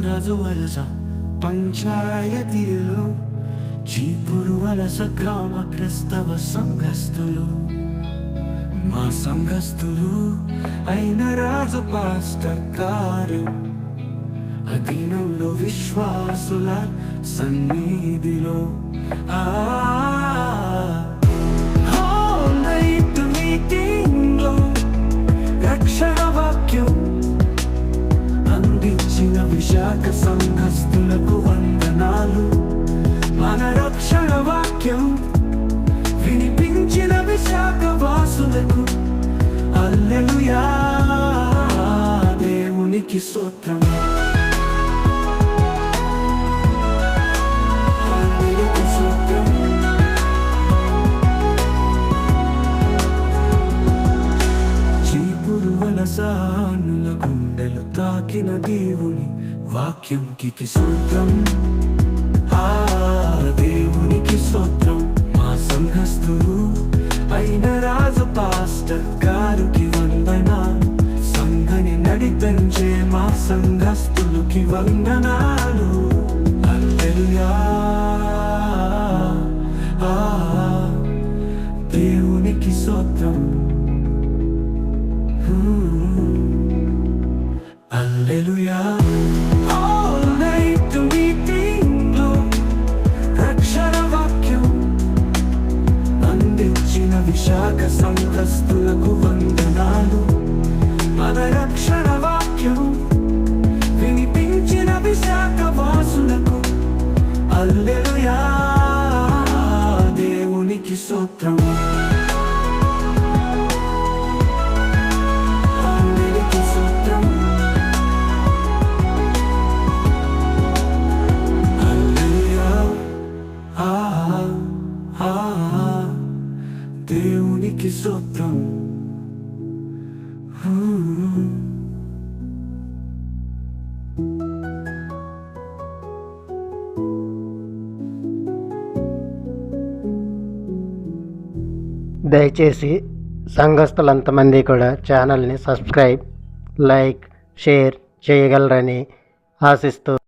రాజు వలస పంచాయతీలు చీపురు వలస గ్రామ క్రైస్తవ సంఘస్థులు మా సంఘస్థులు అయిన రాజు పాస్టర్ గారు అధీనంలో విశ్వాసుల సన్నిధిలో రక్షణ వాక్యం అందించిన విశాఖ సంఘస్థులకు వందనాలు. మన రక్షణ వాక్యం వినిపించిన విశాఖ వాసులకు హల్లెలూయా, దేవునికి స్తోత్రం. సానుల గుండెలు తాకిన దేవుని వాక్యంకి స్తోత్రం. దేవునికి స్తోత్రం. మా సంఘస్థులు అయిన రాజు పాస్టర్ గారికి వందనాలు. సంఘని నడిపించే మా సంఘస్థులకి వందనాలు. హల్లెలూయా, దేవునికి స్తోత్రం. హల్లెలూయా. All night meeting లో రక్షణ వాక్యం అందించిన విశాఖ సంఘస్థులకు వందనాలు. మన రక్షణ వాక్యం వినిపించిన విశాఖ వాసులకు హల్లెలూయా, దేవునికి స్తోత్రం. దేవునికి స్తోత్రం. దయచేసి సంఘస్థులంతమంది కూడా ఛానల్ని సబ్స్క్రైబ్, లైక్, షేర్ చేయగలరని ఆశిస్తూ